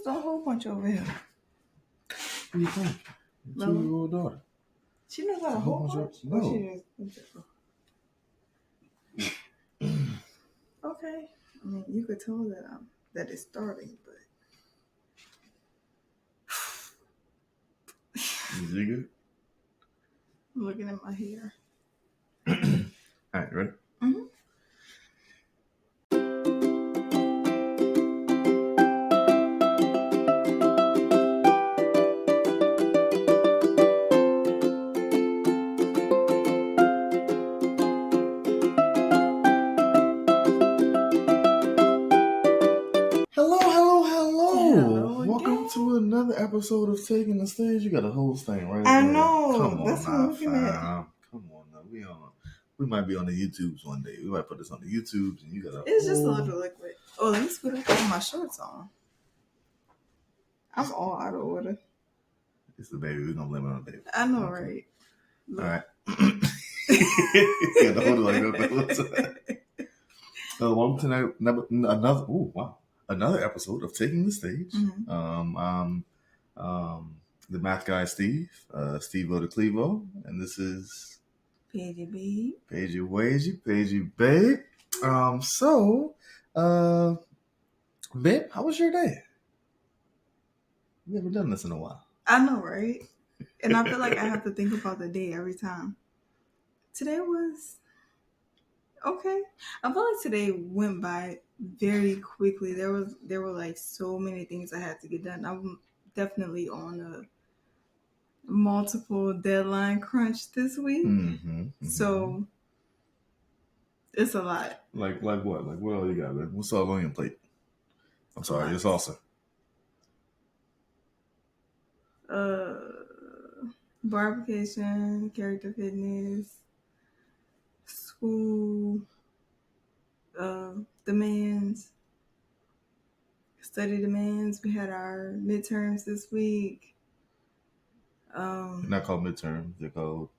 just a whole bunch over here. What do you think? Your 2-year-old daughter. She knows how to whole bunch? No. Okay. I mean, you could tell that it's starting, but... Is it good? I'm looking at my hair. All right, ready? Mm-hmm. Hello. Welcome to another episode of Taking the Stage. You got a whole thing right I there. know. Come on, that's what I'm looking at. Come on now. We might be on the YouTubes one day. We might put this on the YouTubes, and you got It's just a little liquid. Oh, let me put my shorts on. I'm all out of order. It's the baby. We're gonna blame it on the baby. I know, right? All right. You got to hold it like that. Welcome to another episode of Taking the Stage. Mm-hmm. The math guy Steve Steve-O the Clevo, and this is Paige, babe. Paige, babe. Babe, how was your day? We haven't done this in a while. I know, right? And I feel like I have to think about the day every time. Today was okay. I feel like today went by very quickly. There were like so many things I had to get done. I'm definitely on a multiple deadline crunch this week. Mm-hmm. So it's a lot. Like what? Like what all you got, man? What's all on your plate? I'm sorry, your salsa. Bar application, character fitness, school, demands, study demands. We had our midterms this week. They're not called midterms. They're called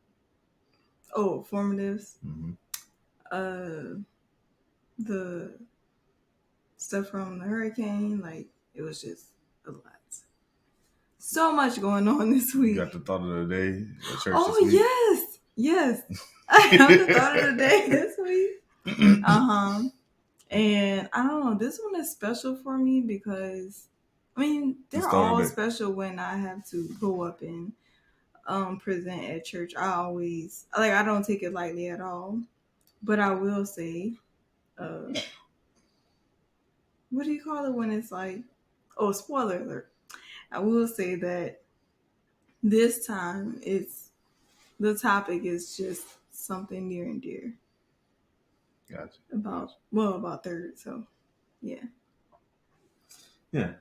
formatives. Mm-hmm. The stuff from the hurricane, like it was just a lot. So much going on this week. You got the thought of the day at church this week. Yes. I have the thought of the day this week. And I don't know, this one is special for me because, I mean, they're all special when I have to go up and present at church. I don't take it lightly at all. But I will say, what do you call it when it's like, spoiler alert. I will say that this time the topic is just something near and dear. Gotcha. About third, so yeah. Yeah.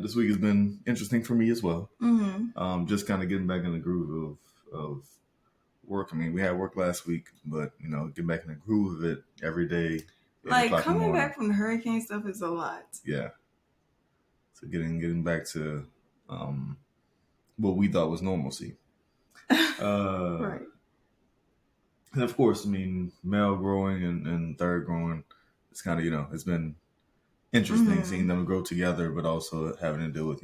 This week has been interesting for me as well. Mm-hmm. Just kind of getting back in the groove of work. I mean, we had work last week, but getting back in the groove of it every day. Like coming back from the hurricane stuff is a lot. Yeah. So getting back to what we thought was normalcy. Right. And of course, I mean, male growing and third growing, it's kind of, it's been interesting seeing them grow together, but also having to deal with,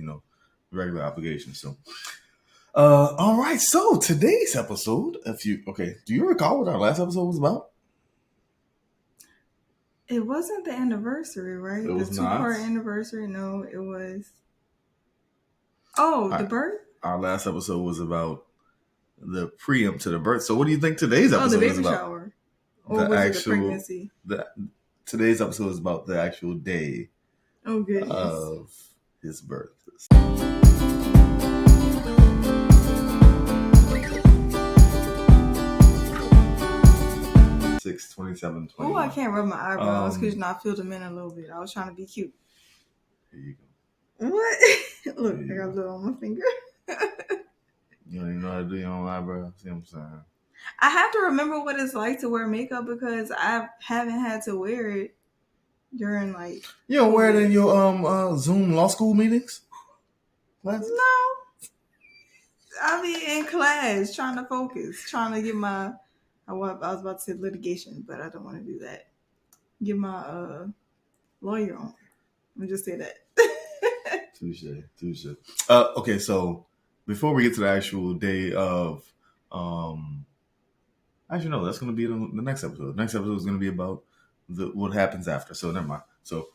regular obligations. So, all right. So today's episode, do you recall what our last episode was about? It wasn't the anniversary, right? It was the 2-part anniversary. No, it was. The birth? Our last episode was about the preempt to the birth. So what do you think today's episode is about? The baby shower. Or was it the pregnancy? Today's episode is about the actual day of his birth. 6/27/20. Oh, I can't rub my eyebrows because I filled them in a little bit. I was trying to be cute. Here you go. What? Look, I got a little on my finger. You don't even know how to do your own eyebrows. See what I'm saying? I have to remember what it's like to wear makeup because I haven't had to wear it during like. You don't wear it in your Zoom law school meetings? No. I be in class trying to focus, trying to get my. I was about to say litigation, but I don't want to do that. Get my lawyer on. Let me just say that. Touche. Okay, so before we get to the actual day of, actually no, that's going to be the next episode. The next episode is going to be about what happens after. So never mind. So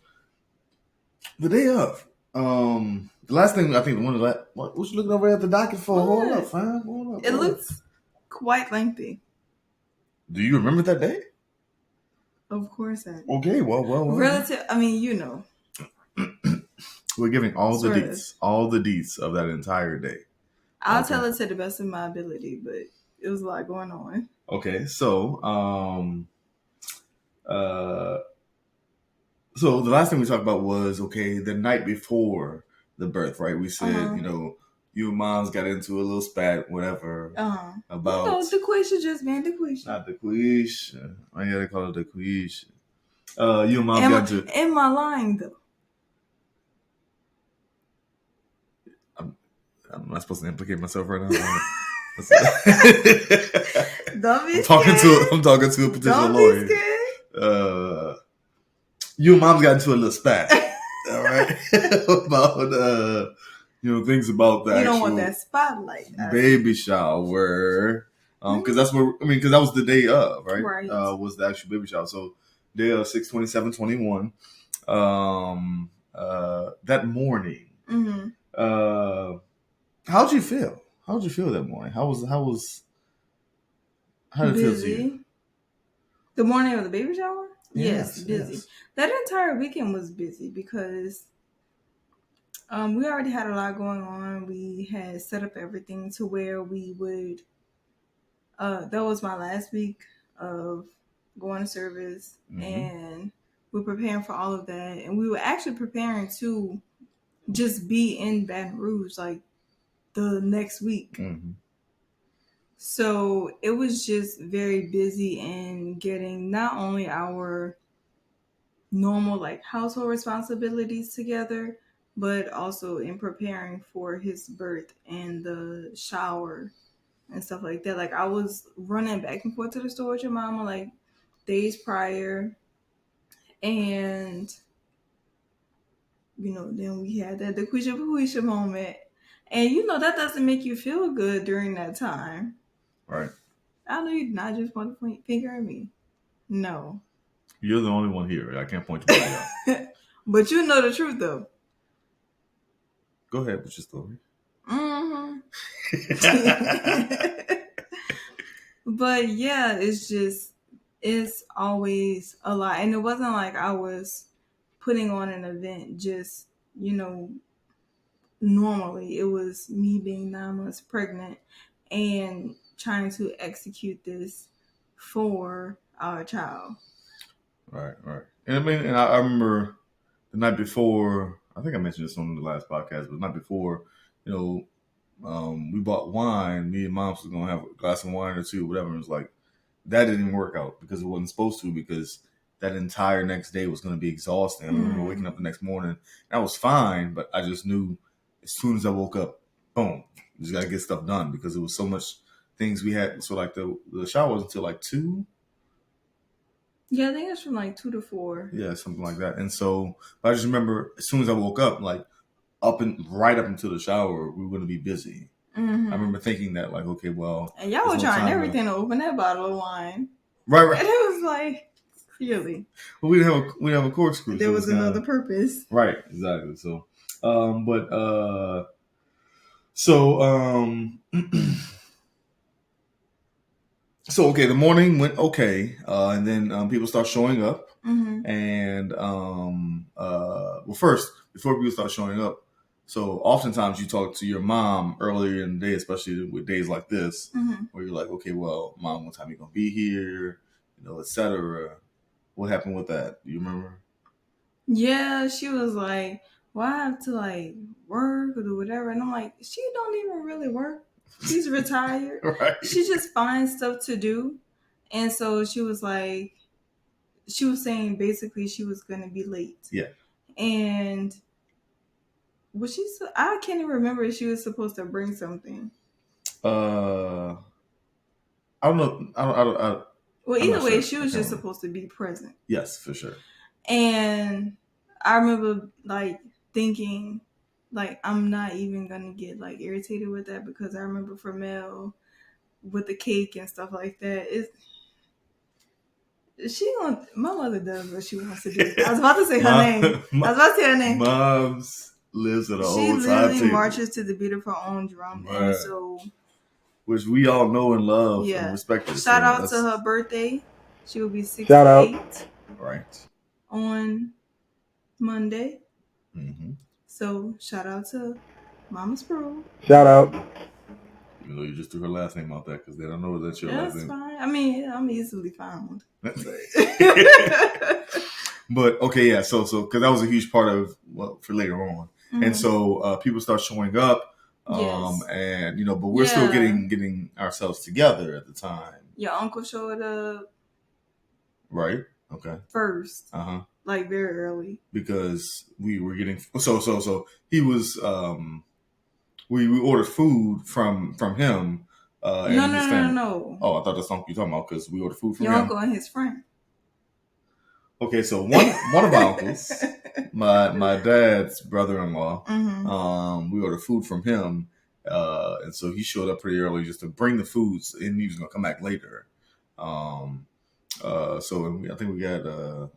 the day of, the last thing I think one of the what you looking over at the docket for? Hold up, fam. Hold up. It looks quite lengthy. Do you remember that day? Of course I do. Okay, well. Relative, I mean, you know. We're giving all Sort the of. deets of that entire day. I'll tell it to the best of my ability, but it was a lot going on. Okay, so so the last thing we talked about was the night before the birth, right? We said, you and Mom's got into a little spat, whatever, about the Quisha just man, the Quisha. Not the Quisha. I gotta call it the Quisha. You and Mom got into. Am I lying though? I'm not supposed to implicate myself right now. Don't be I'm talking to a potential lawyer. You and Mom's got into a little spat. All right, about things about that. You don't want that spotlight. Baby shower. Because that's because that was the day of, right? Right. Was the actual baby shower. So day of 6/27/21. That morning. Mm-hmm. How'd you feel? How'd you feel that morning? How did it feel to you? The morning of the baby shower? Yes, busy. Yes. That entire weekend was busy because we already had a lot going on. We had set up everything to where we would that was my last week of going to service, and we're preparing for all of that, and we were actually preparing to just be in Baton Rouge like the next week. So it was just very busy in getting not only our normal like household responsibilities together, but also in preparing for his birth and the shower and stuff like that. Like I was running back and forth to the store with your mama like days prior, and then we had that the Quisha moment, and that doesn't make you feel good during that time. Right. I know you not just want to point finger at me. No. You're the only one here. I can't point you out. But you know the truth, though. Go ahead with your story. But yeah, it's always a lot. And it wasn't like I was putting on an event just, normally. It was me being 9 months pregnant and trying to execute this for our child. Right. And I remember the night before, I think I mentioned this on the last podcast, but the night before, we bought wine. Me and Mom was going to have a glass of wine or two, whatever. It was like, that didn't work out because it wasn't supposed to, because that entire next day was going to be exhausting. I remember waking up the next morning. That was fine, but I just knew as soon as I woke up, boom, you just got to get stuff done because it was so much things we had. So like the shower was until like 2. Yeah, I think it's from like 2 to 4. Yeah, something like that. And so I just remember as soon as I woke up, like right up until the shower, we were going to be busy. I remember thinking that, like, okay, well, and y'all were trying everything to open that bottle of wine, right? And it was like, clearly, well, we didn't have a corkscrew. There was another purpose, right? Exactly. So, so okay, the morning went okay, and then people start showing up, and well, first before people start showing up. So oftentimes you talk to your mom earlier in the day, especially with days like this, where you're like, okay, well, Mom, what time are you going to be here? Etc. What happened with that? Do you remember? Yeah, she was like, well, I have to like work or do whatever. And I'm like, she don't even really work. She's retired. Right. She just finds stuff to do. And so she was like, she was saying basically she was going to be late. Yeah. And I can't even remember if she was supposed to bring something. I don't know. I don't. Well, either way, she was just supposed to be present. Yes, for sure. And I remember like thinking, like I'm not even gonna get like irritated with that because I remember for Mel with the cake and stuff like that. My mother does what she wants to do. I was about to say her name. I was about to say her name. Mom's lives at a She whole literally timetable. marches to the beat of her own drum, and so which we all know and love and respect. Shout out to her birthday. She will be 68. Shout out. Right. On Monday. Mm-hmm. So shout out to Mama Sproul. Shout out. Even though you just threw her last name out there because they don't know that's your last name. That's fine. I mean, I'm easily found. But okay, yeah. So because that was a huge part of for later on, and so people start showing up, and but we're still getting ourselves together at the time. Your uncle showed up, right? Okay. First, like very early because we were getting so he was we ordered food from him. No. Oh, I thought that's something you're talking about because we ordered food from your him. uncle and his friend. Okay, so one of my uncles, my dad's brother-in-law, we ordered food from him, and so he showed up pretty early just to bring the foods, and he was gonna come back later. So I think we got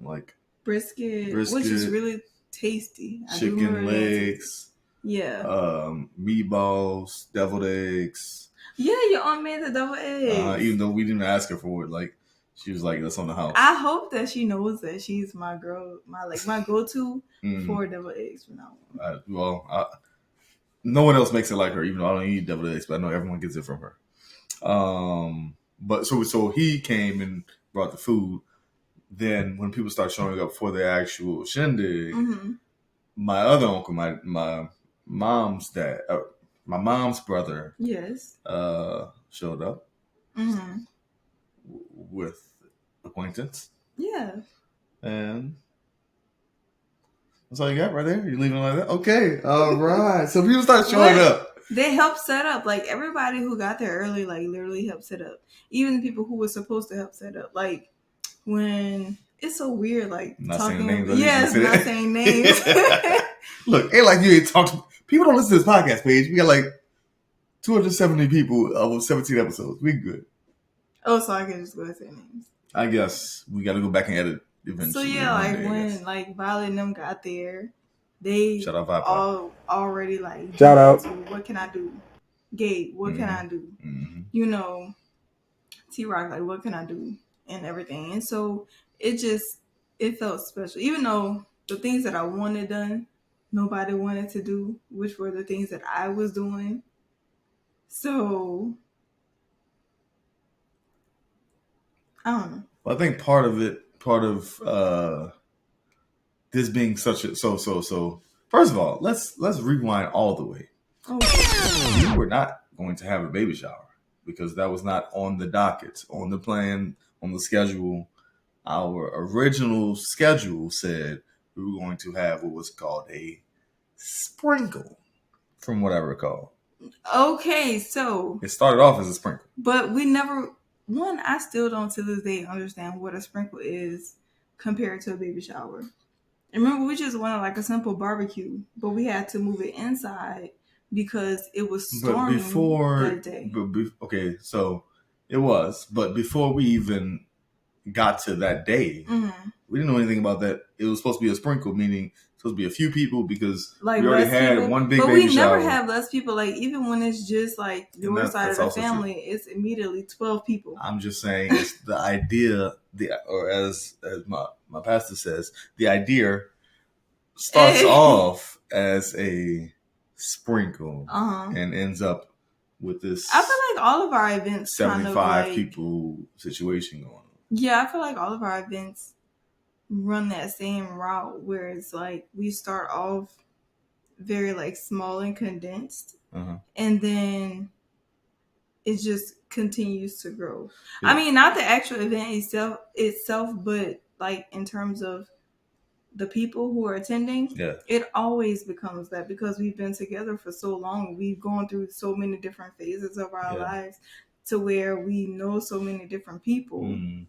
like brisket, which is really tasty. Chicken legs, meatballs, deviled eggs. Yeah, your aunt made the deviled eggs. Even though we didn't ask her for it, like. She was like, "That's on the house." I hope that she knows that she's my girl, my go-to for deviled eggs from now on. No one else makes it like her. Even though I don't eat deviled eggs, but I know everyone gets it from her. But so he came and brought the food. Then when people start showing up for the actual shindig, my other uncle, my mom's dad, my mom's brother, showed up with acquaintance. Yeah. And that's all you got right there? You leaving it like that? Okay. All right. So people start showing up. They helped set up. Like everybody who got there early, like literally helped set up. Even the people who were supposed to help set up. Like when it's so weird, like not talking. Saying names, yes, not saying names. Look, ain't like you ain't talking. People don't listen to this podcast page. We got like 270 people over 17 episodes. We good. Oh, so I can just go and say names. I guess we got to go back and edit eventually. So yeah, like when like Violet and them got there, they shout out all already like shout out. What can I do? Gabe, what can I do? T-Rock, like what can I do? And everything. And so it felt special. Even though the things that I wanted done, nobody wanted to do, which were the things that I was doing. So I don't know. Well, I think part of this being such a so. First of all, let's rewind all the way. Okay. We were not going to have a baby shower because that was not on the docket, on the plan, on the schedule. Our original schedule said we were going to have what was called a sprinkle, from what I recall. Okay, so it started off as a sprinkle, but we never. One, I still don't to this day understand what a sprinkle is compared to a baby shower. Remember, we just wanted like a simple barbecue, but we had to move it inside because it was storming that day. Okay, so it was. But before we even got to that day, we didn't know anything about that. It was supposed to be a sprinkle, meaning supposed to be a few people because like we already had people. One big baby shower. But we never have less people. Like even when it's just like your side of the family, it's immediately 12 people. I'm just saying it's the idea, or as my pastor says, the idea starts off as a sprinkle and ends up with this. I feel like all of our events 75 kind of people situation going on. Yeah, I feel like all of our events run that same route where it's like we start off very like small and condensed, and then it just continues to grow. Yeah. I mean, not the actual event itself, but like in terms of the people who are attending, it always becomes that because we've been together for so long. We've gone through so many different phases of our lives to where we know so many different people. And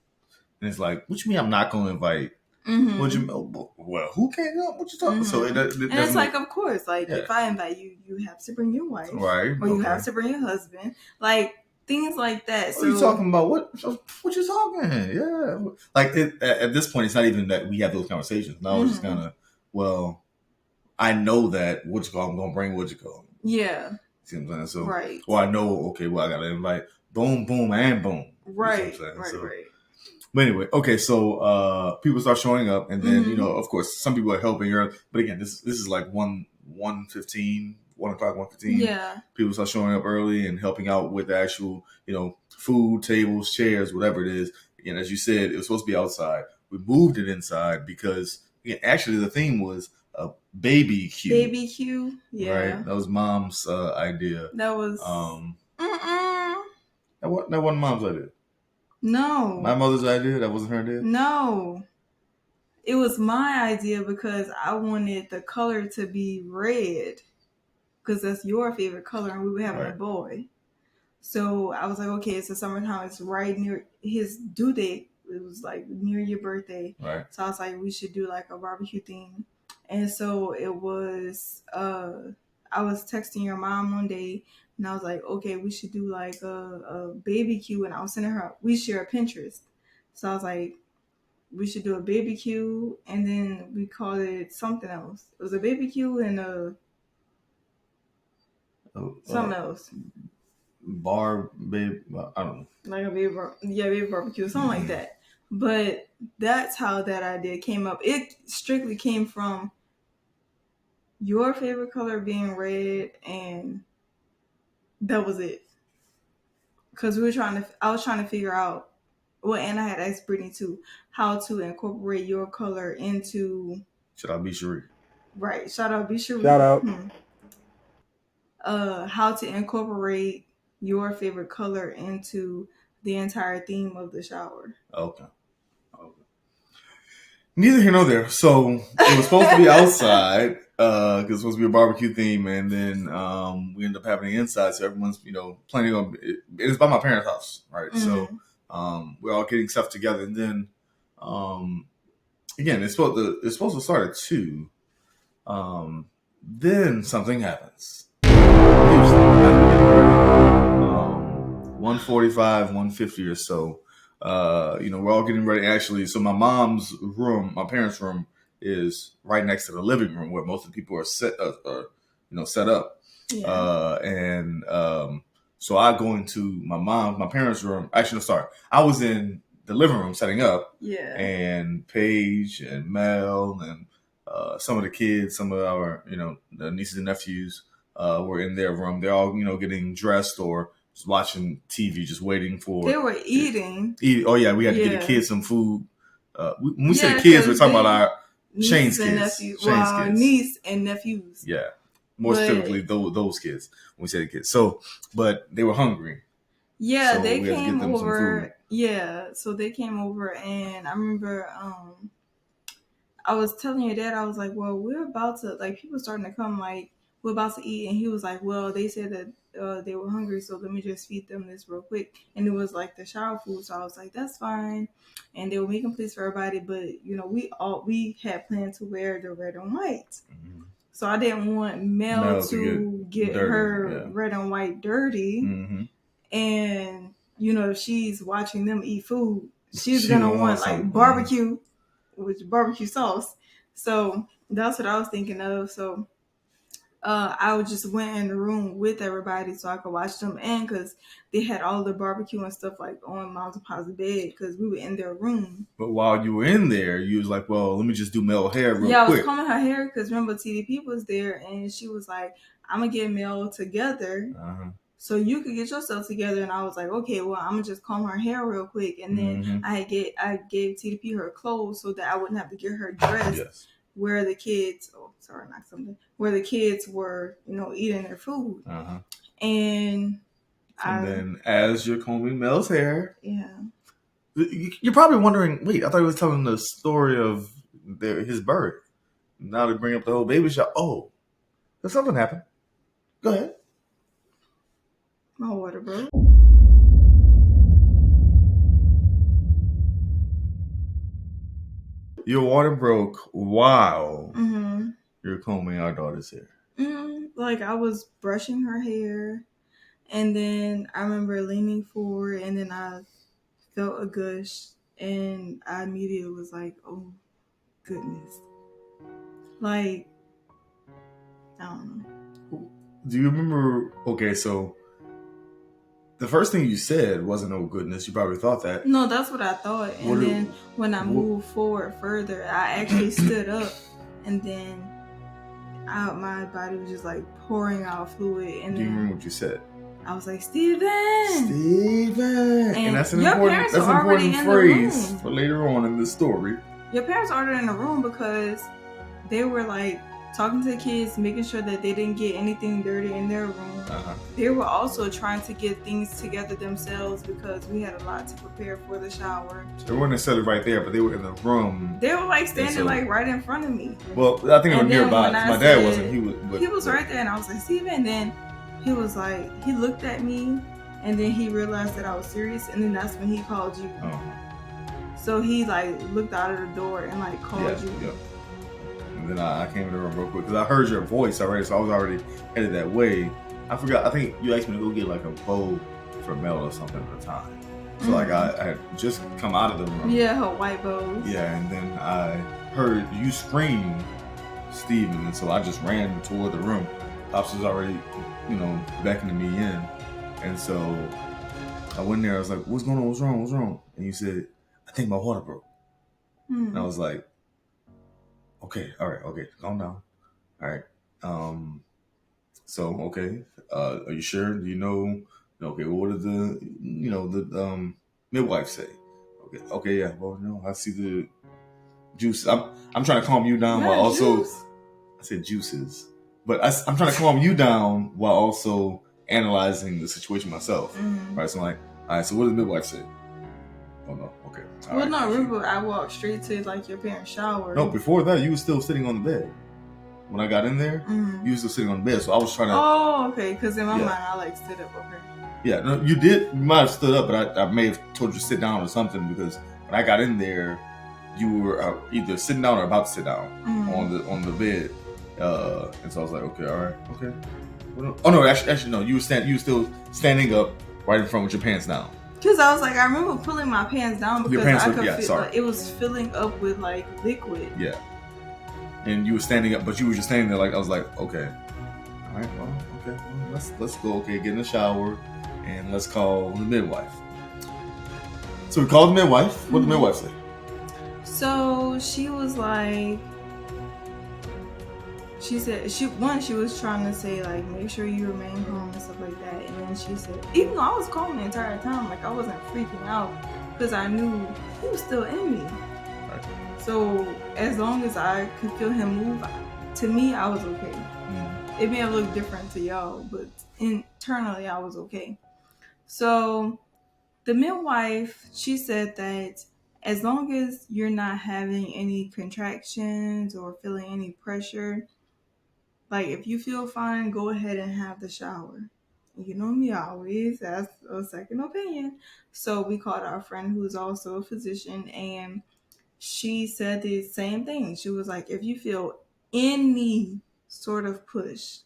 it's like, what you mean I'm not going to invite What Mm-hmm. you? Well, who can't go? What you talking? So Mm-hmm. it And it's doesn't. like, of course, like Yeah. if I invite you, you have to bring your wife, Right. or you Okay. have to bring your husband, like things like that. What are you So talking about? What you talking? Yeah. Like at this point, it's not even that we have those conversations. Now it's just kind of, well, I know that what you call I'm gonna bring what you call. Yeah. See what I'm saying? So, right. well, I know. Okay, well, I gotta invite. Boom, boom, and boom. Right. You know what I'm saying? Right. So, Right. but anyway, okay, so people start showing up, and then Mhm. of course, some people are helping her. But again, this is like 1:15, 1:00, 1:15. Yeah. People start showing up early and helping out with the actual, food, tables, chairs, whatever it is. Again, as you said, it was supposed to be outside. We moved it inside because again, actually, the theme was a baby Q. Baby Q. Yeah. Right? That was Mom's idea. That was. That wasn't Mom's idea. No. My mother's idea. That wasn't her idea. No. It was my idea because I wanted the color to be red, because that's your favorite color, and we were having a boy. So I was like, okay, it's the summertime. It's right near his due date. It was like near your birthday. Right. So I was like, we should do like a barbecue theme. And so it was, I was texting your mom one day, and I was like, okay, we should do like a baby Q. And I was sending her, we share Pinterest. So I was like, we should do a baby Q, and then we called it something else. It was a baby Q and something else. Babe, I don't know. Like a baby barbecue, something like that. But that's how that idea came up. It strictly came from your favorite color being red, and that was it. Because I was trying to figure out, well, and I had asked Brittany too, how to incorporate your color into. Shout out B. Cherie. Right. Shout out B. Cherie. Shout out. How to incorporate your favorite color into the entire theme of the shower. Okay. Neither here nor there. So it was supposed to be outside because it was supposed to be a barbecue theme, and then we ended up having it inside. So everyone's planning on it. It's by my parents' house, right? Mm-hmm. So we're all getting stuff together, and then again, it's supposed to start at 2. Then something happens. 1:45, 1:50 or so. We're all getting ready. Actually, so my mom's room, my parents' room, is right next to the living room where most of the people are set up. Yeah. So I go into my parents' room. Actually, no, sorry. I was in the living room setting up. Yeah. And Paige and Mel and some of the kids, some of our, the nieces and nephews were in their room. They're all, getting dressed or just watching TV, just waiting for. They were eating. Oh yeah, we had to get the kids some food. When we say kids, we're talking about our Shane's kids. Niece and nephews. Yeah, more specifically those kids. When we say the kids, but they were hungry. Yeah, so they came over. Yeah, so they came over, and I remember I was telling your dad, I was like, well, we're about to, like, people starting to come, like, we're about to eat. And he was like, well, they said that they were hungry, so let me just feed them this real quick. And it was like the shower food. So I was like, that's fine. And they were making plates for everybody. But, we had planned to wear the red and white. Mm-hmm. So I didn't want Mel to get her red and white dirty. Mm-hmm. And, if she's watching them eat food, she's going to want, like, barbecue with barbecue sauce. So that's what I was thinking of. So I just went in the room with everybody so I could watch them, and because they had all the barbecue and stuff like on Mom's Pa's bed because we were in their room. But while you were in there, you was like, well, let me just do Mel hair real quick. Yeah, I was combing her hair because remember TDP was there, and she was like, I'm going to get Mel together. Uh-huh. So you could get yourself together. And I was like, okay, well, I'm going to just comb her hair real quick. And then I gave TDP her clothes so that I wouldn't have to get her dressed where the kids, where the kids were, eating their food. Uh-huh. And then as you're combing Mel's hair. Yeah. You're probably wondering, wait, I thought he was telling the story of his birth. Now they bring up the whole baby shower. Oh, there's something happened. Go ahead. My water, bro. Your water broke while Mm-hmm. you're combing our daughter's hair. Like I was brushing her hair, and then I remember leaning forward, and then I felt a gush, and I immediately was like, "Oh goodness!" Like I don't know. Do you remember? Okay, so the first thing you said wasn't "oh goodness." You probably thought that. No, that's what I thought. And then when I moved forward further, I actually stood up, and then my body was just like pouring out fluid. And do you then remember what you said? I was like, Stephen! Stephen! And that's an your important, parents were already in the room. phrase for later on in the story. Your parents were already in the room because they were like talking to the kids, making sure that they didn't get anything dirty in their room. Uh-huh. They were also trying to get things together themselves because we had a lot to prepare for the shower. They weren't necessarily right there, but they were in the room. They were like standing like right in front of me. Well, I think they were nearby. My dad wasn't. He was right there, and I was like, Steven. And then he was like, he looked at me, and then he realized that I was serious, and then that's when he called you. Oh. So he like looked out of the door and like called you. Yeah. And then I came in the room real quick because I heard your voice already, so I was already headed that way. I forgot. I think you asked me to go get like a bow for Mel or something at the time. So like I had just come out of the room. Yeah, her white bows. Yeah, and then I heard you scream, Stephen, and so I just ran toward the room. Pops was already, beckoning me in, and so I went there. I was like, "What's going on? What's wrong? What's wrong?" And you said, "I think my water broke." And I was like, "Okay, all right, okay, calm down, all right." So okay, are you sure? Do you know? Okay, what did the midwife say? Okay, yeah. Well, I see the juice. I'm trying to calm you down while also juice. I said juices, but I'm trying to calm you down while also analyzing the situation myself. Right? So I'm like, all right. So what did the midwife say? Oh no. Okay. Remember, I walked straight to like your parents' shower. No, before that, you were still sitting on the bed. When I got in there, you were still sitting on the bed. So I was trying to. Oh, okay. Because in my mind, I like stood up. Okay. Yeah, no, you did. You might have stood up, but I may have told you to sit down or something because when I got in there, you were either sitting down or about to sit down on the bed, and so I was like, okay, all right, okay. Oh no, actually no, you were still standing up right in front with your pants down. Because I was like, I remember pulling my pants down because I could feel sorry. like it was filling up with like liquid. Yeah. And you were standing up, but you were just standing there like I was like, okay, all right, well, okay, well, let's go, okay, get in the shower, and let's call the midwife. So we called the midwife. What did the midwife say? So she was like, she said she was trying to say like make sure you remain calm and stuff like that, and then she said even though I was calm the entire time, like I wasn't freaking out because I knew he was still in me. Right. So as long as I could feel him move, to me I was okay. It may have looked different to y'all, but internally I was okay. So the midwife, she said that as long as you're not having any contractions or feeling any pressure, like if you feel fine, go ahead and have the shower. You know me, I always ask a second opinion. So we called our friend who's also a physician, and she said the same thing. She was like, if you feel any sort of push,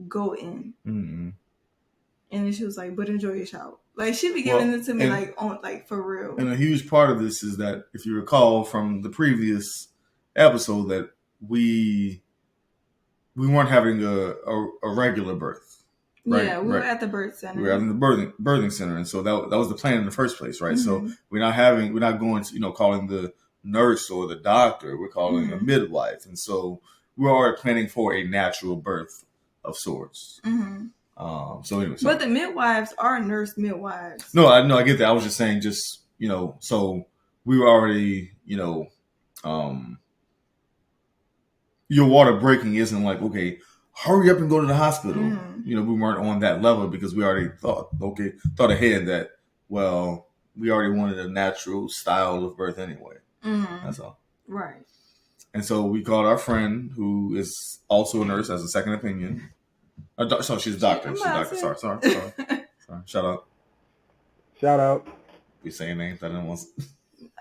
go in. Mm-hmm. And then she was like, but enjoy your shower. Like she be giving it to me like for real. And a huge part of this is that if you recall from the previous episode that we weren't having a regular birth. Right? Yeah, we were at the birth center. We were at the birthing center, and so that was the plan in the first place, right? Mm-hmm. So we're not going to calling the nurse or the doctor. We're calling a midwife, and so we're already planning for a natural birth of sorts. Mm-hmm. So anyway, but the midwives are nurse midwives. No, I get that. I was just saying, so we were already, your water breaking isn't like, okay, hurry up and go to the hospital. Mm-hmm. We weren't on that level because we already thought ahead that, well, we already wanted a natural style of birth anyway. Mm-hmm. That's all. Right. And so we called our friend who is also a nurse as a second opinion. So she's a doctor. She's a doctor. Sorry. Shout out. Shout out. We saying names. I didn't want.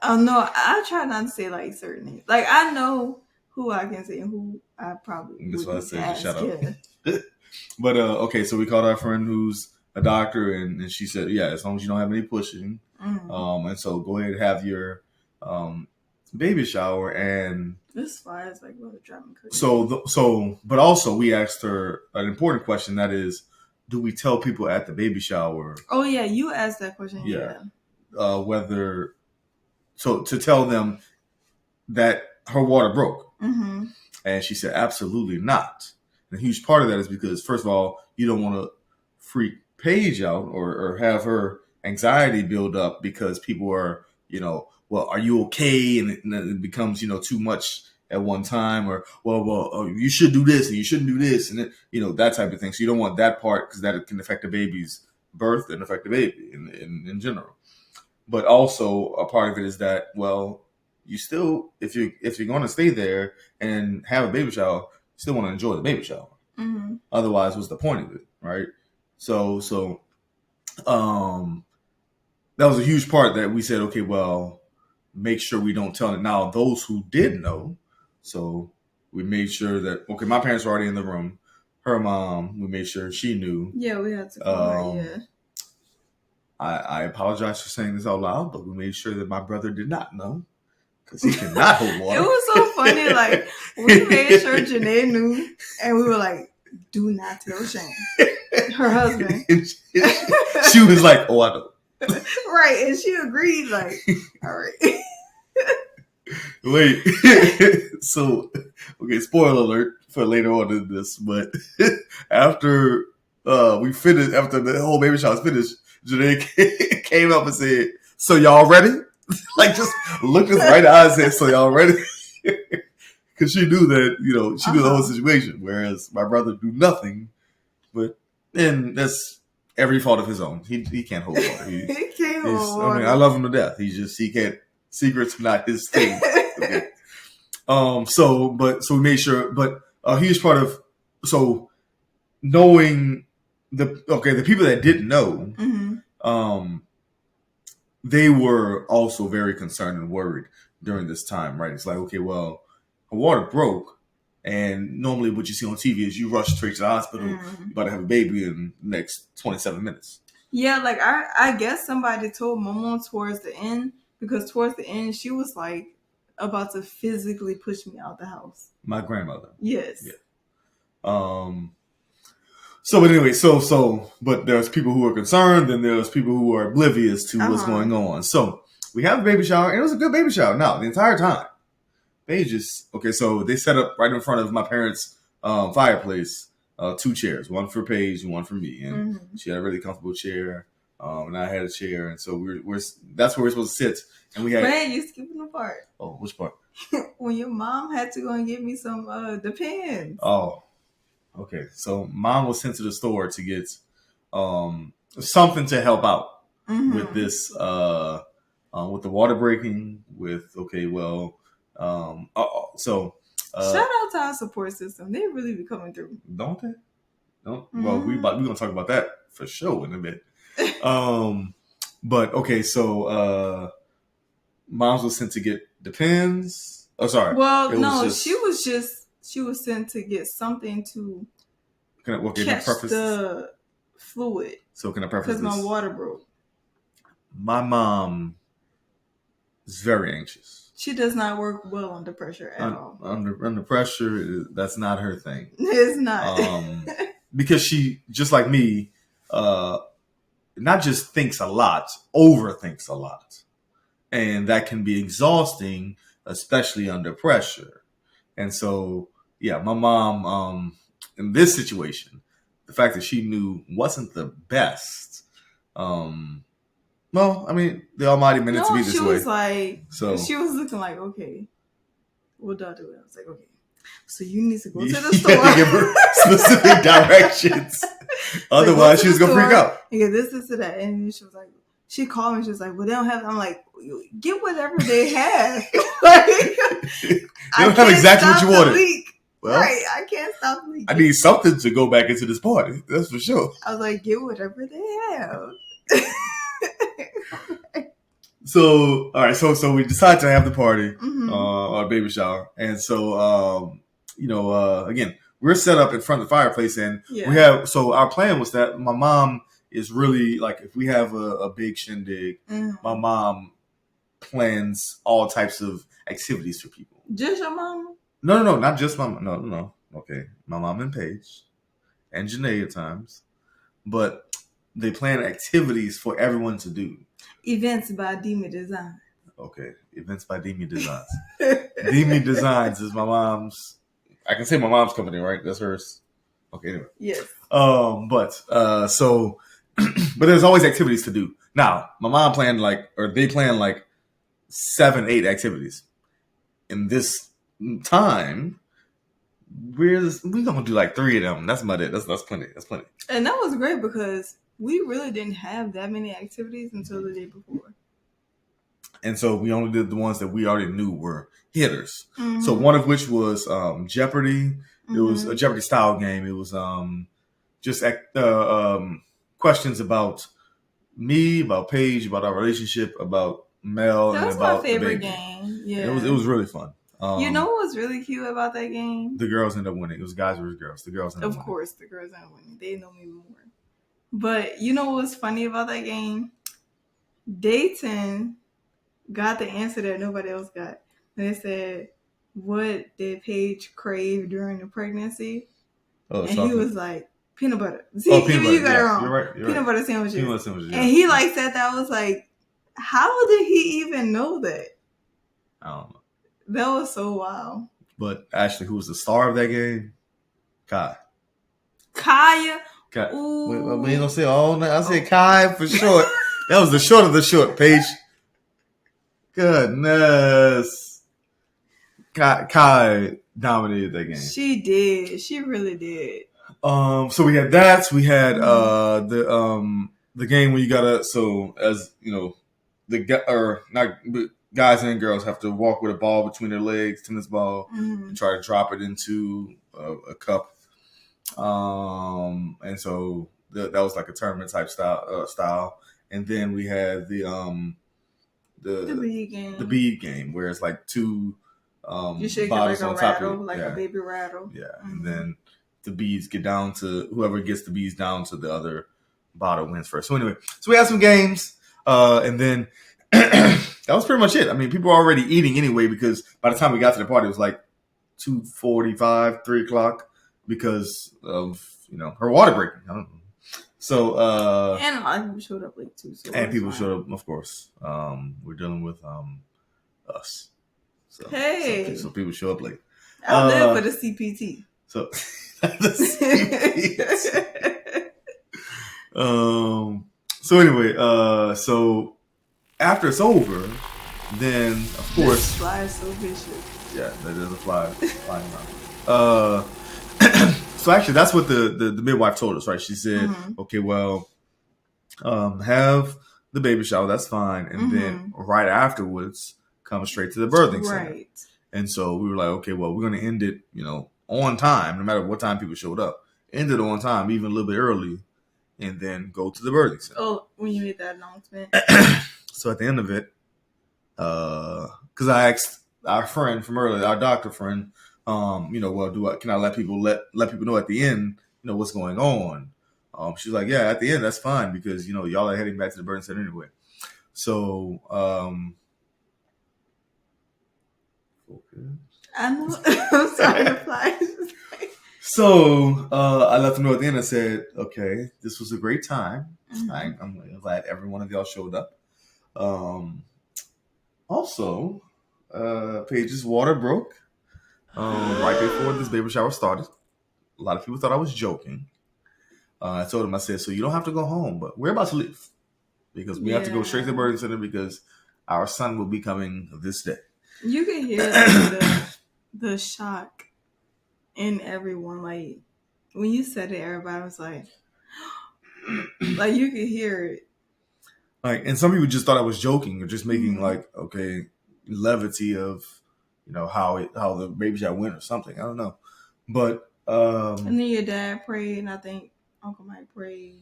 Oh no, I try not to say like certain names. Like I know who I can say and who I probably That's would why I need to said just ask. shut up. Yeah. But okay, so we called our friend who's a doctor, and she said, yeah, as long as you don't have any pushing, and so go ahead and have your baby shower. And this fire is like what a driving crazy. But also we asked her an important question, that is, do we tell people at the baby shower? Oh yeah, you asked that question. Yeah. Whether to tell them that her water broke. Mm-hmm. And she said, absolutely not. And a huge part of that is because, first of all, you don't want to freak Paige out or have her anxiety build up because people are, well, are you okay? And it becomes, too much at one time, or, well, you should do this and you shouldn't do this. And, that type of thing. So you don't want that part because that can affect the baby's birth and affect the baby in general. But also a part of it is that, well, you still, if you're going to stay there and have a baby shower, you still want to enjoy the baby shower. Mm-hmm. Otherwise, what's the point of it, right? So that was a huge part that we said, okay, well, make sure we don't tell it. Now, those who did know, so we made sure that, okay, my parents were already in the room. Her mom, we made sure she knew. Yeah, we had to call her, yeah. I apologize for saying this out loud, but we made sure that my brother did not know. Because he cannot hold water. It was so funny. Like, we made sure Janae knew, and we were like, do not tell Shane, her husband. She was like, oh, I know. Right, and she agreed, like, all right. Wait. So, okay, spoiler alert for later on in this, but after we finished, after the whole baby shower was finished, Janae came up and said, so y'all ready? Like, just looked us right in the eyes and said, so y'all ready? Because she knew that, she knew the whole situation, whereas my brother knew nothing. But then that's every fault of his own. He can't hold water. He can't hold water. I mean, I love him to death. He can't. Secrets are not his thing. Okay. So we made sure, but a huge part of, so knowing the people that didn't know, they were also very concerned and worried during this time, right? It's like, okay, well, her water broke, and normally what you see on TV is you rush straight to the hospital, you're about to have a baby in the next 27 minutes. Yeah, like I guess somebody told my mom towards the end, because towards the end she was like about to physically push me out the house. My grandmother. Yes. Yeah. So, but anyway, but there's people who are concerned, and there's people who are oblivious to what's going on. So we have a baby shower, and it was a good baby shower. Now, the entire time, so they set up right in front of my parents' fireplace, 2 chairs, one for Paige and one for me. And she had a really comfortable chair, and I had a chair. And so that's where we're supposed to sit. And we had. Man, you skipping the part. Oh, which part? When your mom had to go and get me some Depends. Oh. Okay, so mom was sent to the store to get something to help out with this, with the water breaking. So shout out to our support system. They really be coming through, don't they? Well, we're gonna talk about that for sure in a bit. But okay, so mom's was sent to get Depends. Oh, sorry. Well, no, she was sent to get something to catch the fluid. So can I preface this? Because my water broke. My mom is very anxious. She does not work well under pressure at all. Under pressure, that's not her thing. It's not. Because she, just like me, not just thinks a lot, overthinks a lot. And that can be exhausting, especially under pressure. And so, yeah, my mom, in this situation, the fact that she knew wasn't the best. Well, I mean, the Almighty meant it to be this way. She was like, she was looking like, okay, what do I do? I was like, okay, so you need to go to the store. To give her specific directions. Otherwise, she was going to freak out. And get this to that. And she was like, she called me. She was like, well, they don't have, I'm like, get whatever they have. Like, they don't have exactly what you wanted. Well, right, I can't stop leaking. I need something to go back into this party. That's for sure. I was like, get whatever they have. So all right, so we decided to have the party, Mm-hmm. our baby shower, and so again, we're set up in front of the fireplace, and we have. So our plan was that my mom is really like, if we have a big shindig, my mom plans all types of activities for people. Just your mama? No, not just my mom. No. Okay, my mom and Paige, and Janae at times, but they plan activities for everyone to do. Events by Demi Design. Okay, events by Demi Designs. Demi Designs is my mom's. I can say my mom's company, right? That's hers. Okay, anyway. Yes. But there's always activities to do. Now, my mom planned they planned like 7, 8 activities. In this time, we're gonna do like 3 of them. That's about it. That's plenty. That's plenty. And that was great because we really didn't have that many activities until the day before. And so we only did the ones that we already knew were hitters. Mm-hmm. So one of which was Jeopardy. Mm-hmm. It was a Jeopardy style game. It was just questions about me, about Paige, about our relationship, about Mel, that was and about my favorite game. Yeah, it was really fun. You know what was really cute about that game? The girls ended up winning. It was guys versus girls. The girls ended up winning. Of course, the girls ended up winning. They know me more. But you know what was funny about that game? Dayton got the answer that nobody else got. They said, "What did Paige crave during the pregnancy?" And he was like, "Peanut butter." See, peanut butter. You got it wrong. You're right. Peanut butter sandwiches. Peanut butter sandwiches. And he like said that. I was like, how did he even know that? I don't know. That was so wild. But actually, who was the star of that game? Kai. Kaya. Ooh. We ain't gonna say all that. I said Kai for short. That was the short of the short, Paige. Goodness. Kai dominated that game. She did. She really did. So we had that. We had the game where you gotta, so as you know, guys and girls have to walk with a ball between their legs, tennis ball, and try to drop it into a cup. And so that was like a tournament type style. And then we had the bead game, where it's like 2 you shake bottles it like on a top rattle, of it. like a baby rattle. Yeah, and then the beads get down to whoever gets the beads down to the other bottle wins first. So anyway, so we had some games, and then that was pretty much it. I mean, people were already eating anyway, because by the time we got to the party, it was like 2:45, 3 o'clock, because of her water breaking. I don't know. So and a lot of people showed up late too. And people showed up, of course. We're dealing with us. So, hey, so people show up late. I'm there for the CPT. So the CPT. So anyway, so after it's over, then of course, this fly is so vicious. Yeah, that is a fly flying around. So actually, that's what the midwife told us, right? She said, "Okay, well, have the baby shower. That's fine, and then right afterwards, come straight to the birthing center." Right. And so we were like, "Okay, well, we're going to end it, on time, no matter what time people showed up. End it on time, even a little bit early, and then go to the birthing center." Oh, when you made that announcement. So at the end of it, because I asked our friend from earlier, our doctor friend, well, can I let people know at the end, what's going on? She's like, yeah, at the end, that's fine, because, y'all are heading back to the birthing center anyway. So, okay. I know. I'm sorry to fly. So, I let them know at the end. I said, okay, this was a great time. I'm glad every one of y'all showed up. Also, Paige's water broke right before this baby shower started. A lot of people thought I was joking. I told them, I said, so you don't have to go home, but we're about to leave, because we have to go straight to the birthing center, because our son will be coming this day. You can hear the shock in everyone. Like, when you said it, everybody was like you could hear it. Like, and some people just thought I was joking, or just making levity of, how the baby shower went or something. I don't know, but and then your dad prayed, and I think Uncle Mike prayed.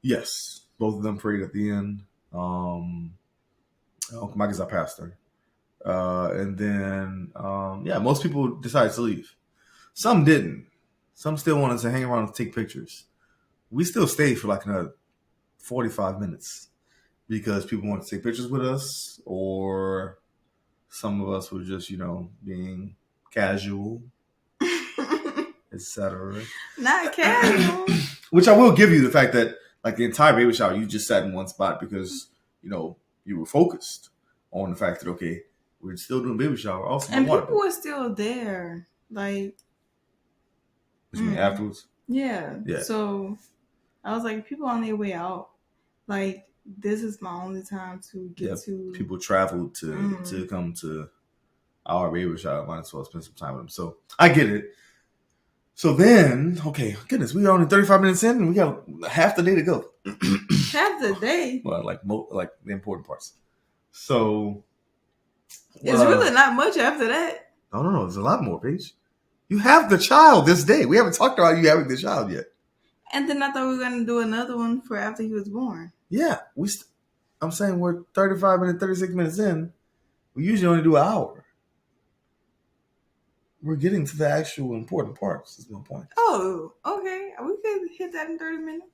Yes, both of them prayed at the end. Mike is our pastor. And then, yeah, most people decided to leave. Some didn't. Some still wanted to hang around and take pictures. We still stayed for like another 45 minutes because people wanted to take pictures with us, or some of us were just, being casual, etc. Not casual. Which I will give you the fact that, like, the entire baby shower, you just sat in one spot because, you were focused on the fact that, okay, we're still doing baby shower. Also, and people were still there. Like, what you mean afterwards? Yeah. So I was like, people on their way out, like, this is my only time to get to. People traveled to come to our baby shower. Might as well spend some time with them. So I get it. So then, okay, goodness, we are only 35 minutes in, and we got half the day to go. Half the day? Well, like the important parts. So it's really not much after that. No. There's a lot more, Paige. You have the child this day. We haven't talked about you having the child yet. And then I thought we were going to do another one for after he was born. Yeah, I'm saying we're 35 minutes, 36 minutes in. We usually only do an hour. We're getting to the actual important parts, is my point. Oh, okay. We could hit that in 30 minutes.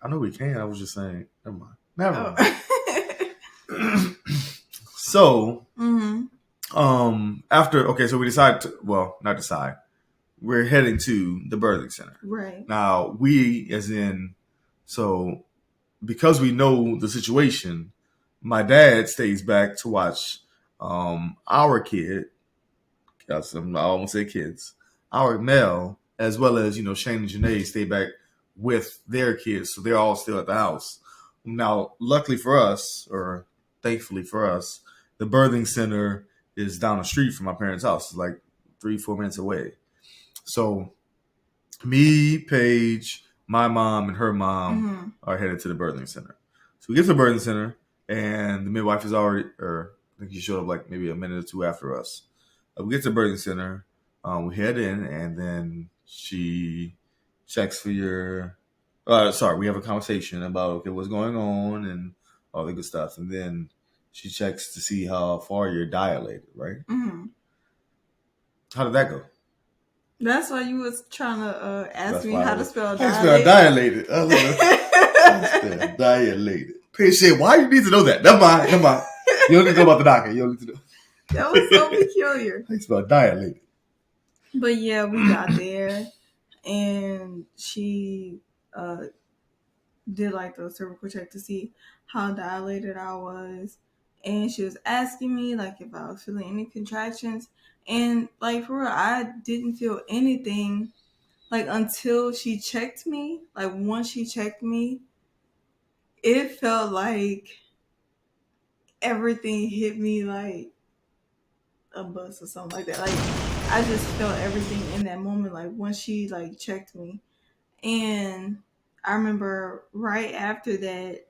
I know we can. I was just saying, never mind. So, so we decided to, well, not decide. We're heading to the birthing center. Right. Now, because we know the situation, my dad stays back to watch our kid, I almost say kids, our Mel, as well as, Shane and Janae stay back with their kids. So they're all still at the house. Now, luckily for us, or thankfully for us, the birthing center is down the street from my parents' house. It's like 3-4 minutes away. So me, Paige, my mom, and her mom are headed to the birthing center. So we get to the birthing center, and the midwife is already, or I think she showed up like maybe a minute or two after us. We get to the birthing center, we head in, and then she checks for your, we have a conversation about, okay, what's going on and all the good stuff. And then she checks to see how far you're dilated, right? Mm-hmm. How did that go? That's why you was trying to ask me how to spell dilated. How to spell dilated. I love it. Spell dilated. Paige said, why do you need to know that? Never mind. You don't need to know about the doctor. You don't need to know. That was so peculiar. How you spell dilated? But yeah, we got there, and she did like the cervical check to see how dilated I was, and she was asking me like if I was feeling any contractions, and like for real, I didn't feel anything like until she checked me. Like once she checked me, it felt like everything hit me like a bus or something like that. Like I just felt everything in that moment. Like once she like checked me, and I remember right after that,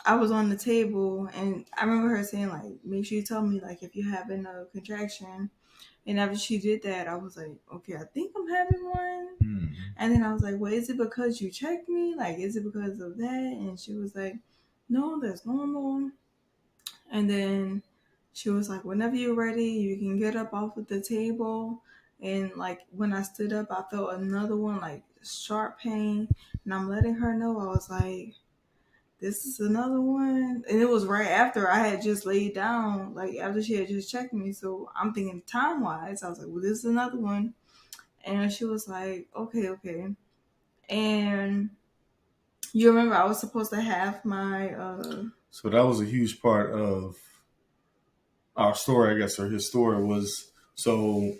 I was on the table, and I remember her saying like, "Make sure you tell me like if you're having a contraction." And after she did that, I was like, "Okay, I think I'm having one." Mm-hmm. And then I was like, "Well, is it because you checked me? Like, is it because of that?" And she was like, "No, that's normal." And then she was like, "Whenever you're ready, you can get up off of the table." And like when I stood up, I felt another one, like sharp pain. And I'm letting her know, I was like, this is another one. And it was right after I had just laid down, like after she had just checked me. So I'm thinking time wise, I was like, well, this is another one. And she was like, okay. And you remember I was supposed to have my So that was a huge part of our story, I guess, or his story was, so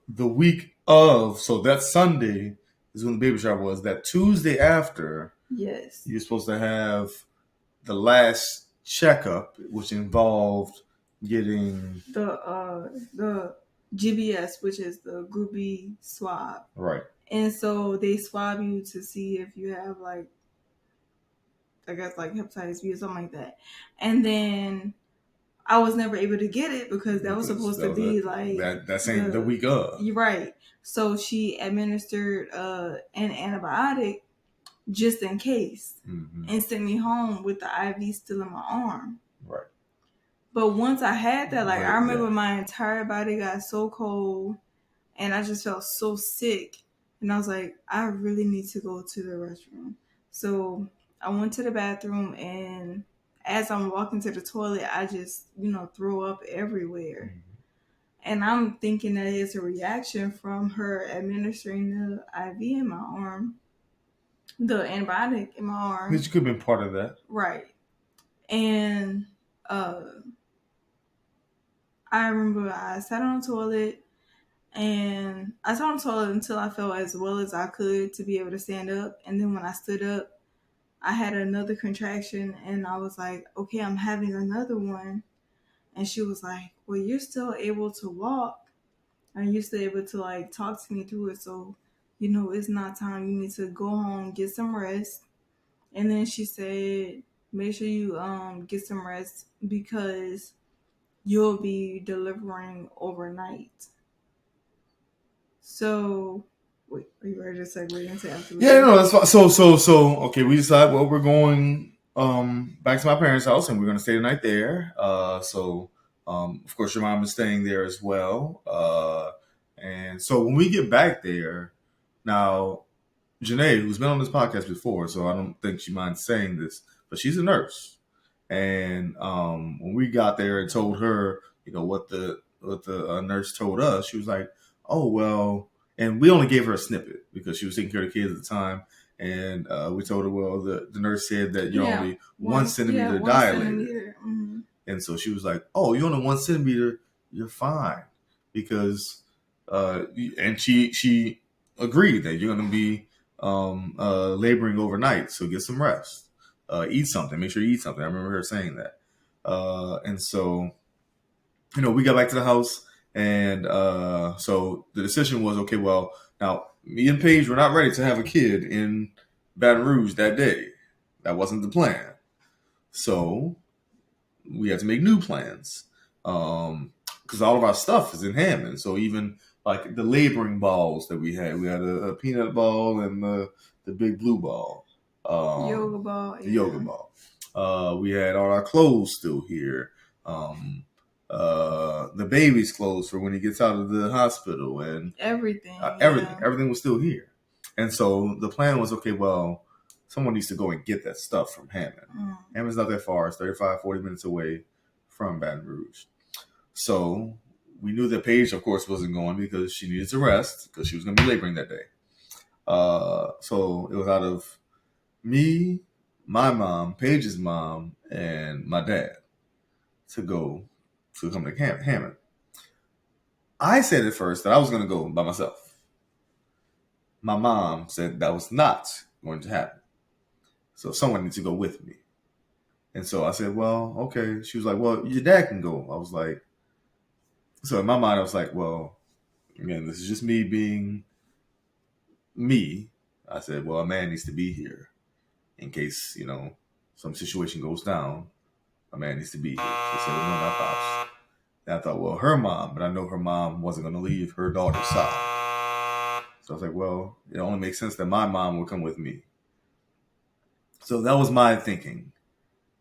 the week of, so that Sunday is when the baby shower was. That Tuesday after, yes, you're supposed to have the last checkup, which involved getting the GBS, which is the Group B swab. Right. And so they swab you to see if you have like, I guess like hepatitis B or something like that. And then I was never able to get it because that was supposed to be like that same the week of. You're right. So she administered an antibiotic just in case, and sent me home with the IV still in my arm. Right. But once I had that, like, But, I remember yeah. my entire body got so cold and I just felt so sick. And I was like, I really need to go to the restroom. So I went to the bathroom, and as I'm walking to the toilet, I just, throw up everywhere. And I'm thinking that it's a reaction from her administering the IV in my arm, the antibiotic in my arm. Which could have been part of that. Right. And I remember I sat on the toilet, and I sat on the toilet until I felt as well as I could to be able to stand up. And then when I stood up, I had another contraction, and I was like, okay, I'm having another one. And she was like, well, you're still able to walk, and you're still able to like talk to me through it. So, it's not time. You need to go home, get some rest. And then she said, make sure you get some rest because you'll be delivering overnight. So, wait, are you ready to segue into afterwards? Yeah, no, that's fine. So, okay, we decide, well, we're going back to my parents' house, and we're going to stay the night there. Of course, your mom is staying there as well. And so when we get back there, now, Janae, who's been on this podcast before, so I don't think she minds saying this, but she's a nurse. And when we got there and told her, what the nurse told us, she was like, "Oh well," and we only gave her a snippet because she was taking care of the kids at the time. And we told her, well, the nurse said that you're only 1 centimeter dilated. Mm-hmm. And so she was like, "Oh, you're only 1 centimeter. You're fine," because and she agreed that you're going to be laboring overnight, so get some rest. Eat something. Make sure you eat something. I remember her saying that. And so, we got back to the house, and so the decision was, okay, well, now me and Paige were not ready to have a kid in Baton Rouge that day. That wasn't the plan. So we had to make new plans. Because all of our stuff is in Hammond. So even like the laboring balls that we had a peanut ball and the big blue ball. Yoga ball. The yoga ball. We had all our clothes still here. The baby's clothes for when he gets out of the hospital, and everything. Everything was still here. And so the plan was, okay, well, someone needs to go and get that stuff from Hammond. Hammond's not that far. It's 35, 40 minutes away from Baton Rouge. So we knew that Paige, of course, wasn't going because she needed to rest because she was going to be laboring that day. So it was out of me, my mom, Paige's mom, and my dad to come to Hammond. I said at first that I was going to go by myself. My mom said that was not going to happen. So someone needs to go with me. And so I said, well, okay. She was like, well, your dad can go. I was like, so in my mind, I was like, well, again, this is just me being me. I said, well, a man needs to be here in case, some situation goes down. A man needs to be here. So I said, well, no, my pops. And I thought, well, her mom, but I know her mom wasn't going to leave her daughter's side. So I was like, well, it only makes sense that my mom would come with me. So that was my thinking.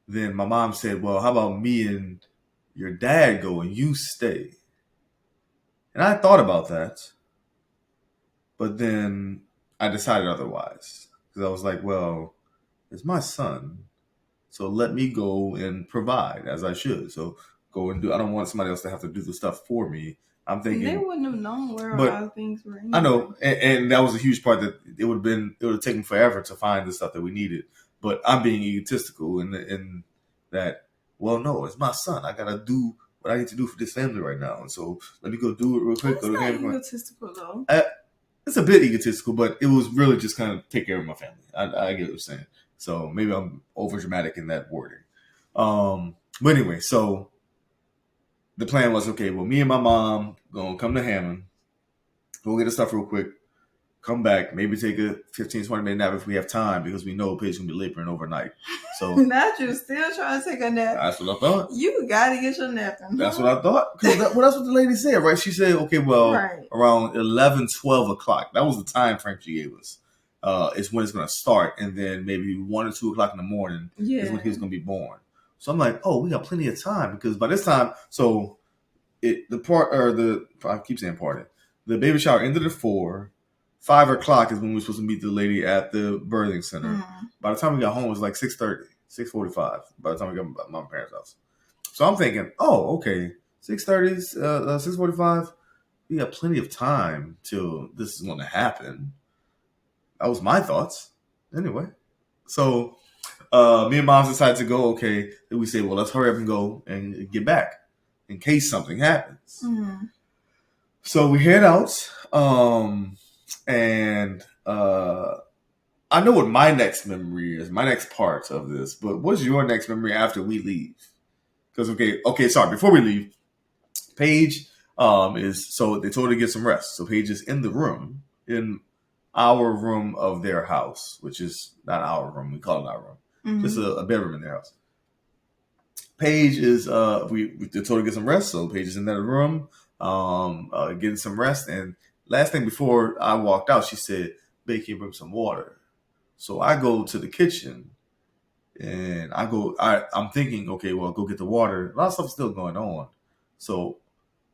Then my mom said, well, how about me and your dad go and you stay? And I thought about that. But then I decided otherwise. Because I was like, well, it's my son. So let me go and provide as I should. So go and do. I don't want somebody else to have to do the stuff for me. I'm thinking they wouldn't have known where a lot of things were. Anyway. I know, and that was a huge part that it would have taken forever to find the stuff that we needed. But I'm being egotistical in that. Well, no, it's my son. I gotta do what I need to do for this family right now, and so let me go do it real quick. It's not egotistical though. It's a bit egotistical, but it was really just kind of take care of my family. I get what you're saying. So maybe I'm over dramatic in that wording. But anyway, so the plan was, okay, well, me and my mom gonna come to Hammond, go get the stuff real quick, come back, maybe take a 15, 20-minute nap if we have time because we know Paige gonna be laboring overnight. So not you still trying to take a nap. That's what I thought. You gotta get your nap in. That's what I thought. Because that's what the lady said, right? She said, okay, well, around 11, 12 o'clock. That was the time frame she gave us. Is when it's going to start. And then maybe 1 or 2 o'clock in the morning is when he's going to be born. So I'm like, oh, we got plenty of time because by this time, I keep saying party. The baby shower ended at 4. 5 o'clock is when we were supposed to meet the lady at the birthing center. Mm-hmm. By the time we got home, it was like 6:30, 6:45. By the time we got to my parents' house, so I'm thinking, oh, okay, 6:30, 6:45. We got plenty of time till this is going to happen. That was my thoughts. Anyway, so me and Mom decided to go. Okay, then we say, well, let's hurry up and go and get back in case something happens. Mm-hmm. So we head out, and I know what my next memory is, my next part of this. But what's your next memory after we leave? Because sorry, before we leave, Paige is so they told her to get some rest. So Paige is in the room in our room of their house, which is not our room. We call it our room. Mm-hmm. Just a bedroom in their house. Paige is we told her to get some rest, so Paige is in that room, getting some rest. And last thing before I walked out, she said, "Babe, can you bring some water?" So I go to the kitchen, and I'm thinking, okay, well, go get the water. A lot of stuff's still going on. So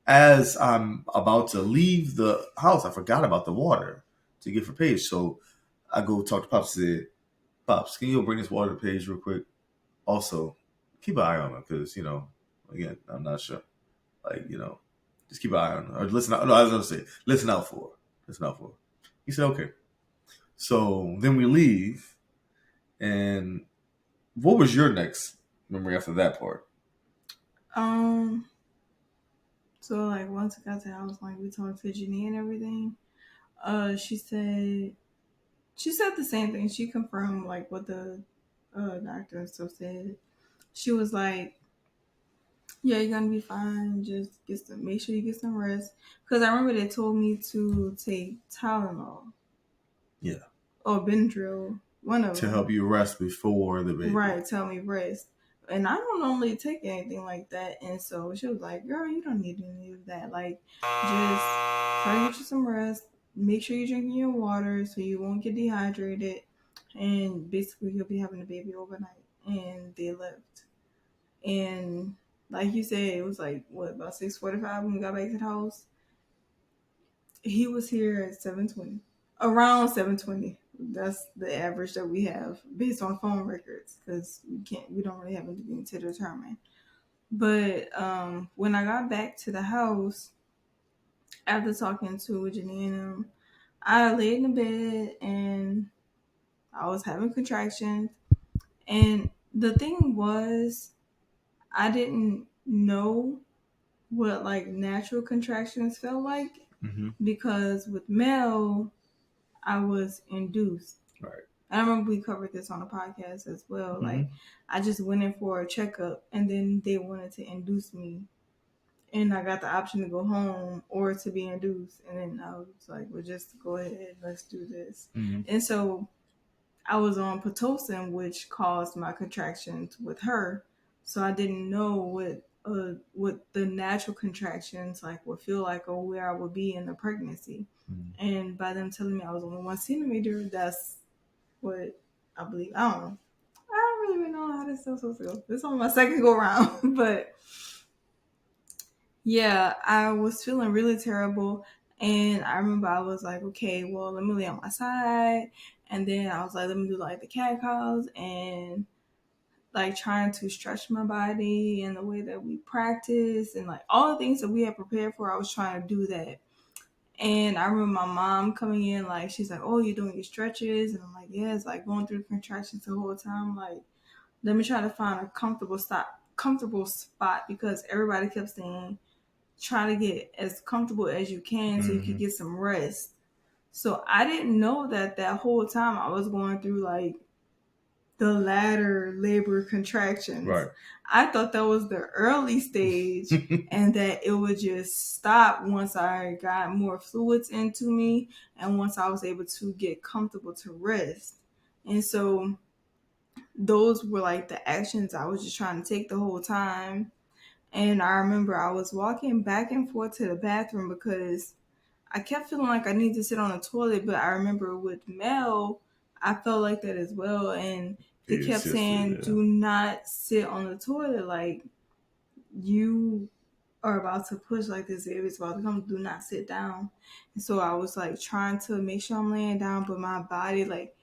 as I'm about to leave the house, I forgot about the water to get for Paige. So I go talk to Pops and said, "Pops, can you go bring this water to Paige real quick? Also, keep an eye on her because, again, I'm not sure. Like, just keep an eye on her. Or listen out. No, I was going to say, listen out for her. Listen out for her." He said, okay. So then we leave. And what was your next memory after that part? So like once I got to the house, like we talked to Janine and everything. She said the same thing. She confirmed like what the doctor and stuff said. She was like, "Yeah, you're gonna be fine. Just make sure you get some rest." Because I remember they told me to take Tylenol. Yeah. Or Benadryl, one of to them. help you rest before the baby. Right, tell me rest. And I don't normally take anything like that. And so she was like, "Girl, you don't need any of that. Like, just try to get you some rest. Make sure you're drinking your water so you won't get dehydrated. And basically, you'll be having a baby overnight." And they left. And like you said, it was like, what, about 6:45 when we got back to the house? He was here at 7:20. Around 7:20. That's the average that we have based on phone records because we don't really have anything to determine. But when I got back to the house after talking to Janine, I laid in the bed and I was having contractions. And the thing was, I didn't know what like natural contractions felt like because with Mel, I was induced. Right. I remember we covered this on a podcast as well. Like, I just went in for a checkup and then they wanted to induce me. And I got the option to go home or to be induced. And then I was like, well, just go ahead, let's do this. And so I was on Pitocin, which caused my contractions with her. So I didn't know what the natural contractions like would feel like or where I would be in the pregnancy. And by them telling me I was only 1 centimeter, that's what I believe. I don't know. I don't really know how this stuff's supposed to go. This is on my second go round, but yeah, I was feeling really terrible. And I remember I was like, okay, well, let me lay on my side. And then I was like, let me do like the cat calls and like trying to stretch my body in the way that we practice and like all the things that we had prepared for. I was trying to do that. And I remember my mom coming in, like, she's like, "Oh, you're doing your stretches?" And I'm like, "Yeah, it's like going through the contractions the whole time. Like, let me try to find a comfortable spot because everybody kept saying, try to get as comfortable as you can so you can get some rest." So I didn't know that whole time I was going through like the latter labor contractions. Right. I thought that was the early stage and that it would just stop once I got more fluids into me and once I was able to get comfortable to rest. And so those were like the actions I was just trying to take the whole time. And I remember I was walking back and forth to the bathroom because I kept feeling like I needed to sit on the toilet. But I remember with Mel, I felt like that as well. And They kept saying, "Do not sit on the toilet. Like you are about to push, like this baby's about to come. Do not sit down." And so I was like trying to make sure I'm laying down, but my body, like,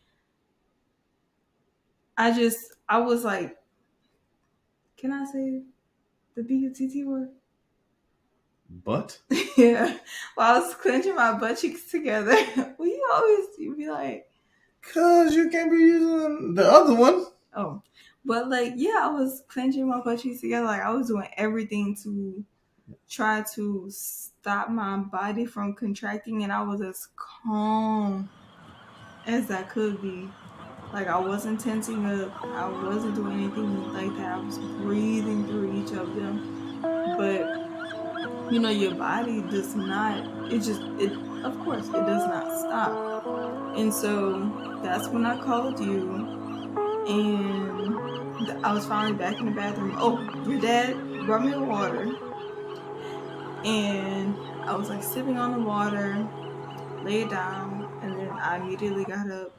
I was like, can I say the BUTT word? But Yeah. Well, I was clenching my butt cheeks together. Well, you be like, cause you can't be using the other one. oh. But like, yeah, I was clenching my butt cheeks together. Like I was doing everything to try to stop my body from contracting, and I was as calm as I could be. Like I wasn't tensing up. I wasn't doing anything like that. I was breathing through each of them. But your body does not, of course it does not stop. And so that's when I called you, and I was finally back in the bathroom. Oh, your dad brought me water, and I was like sipping on the water, laid down, and then I immediately got up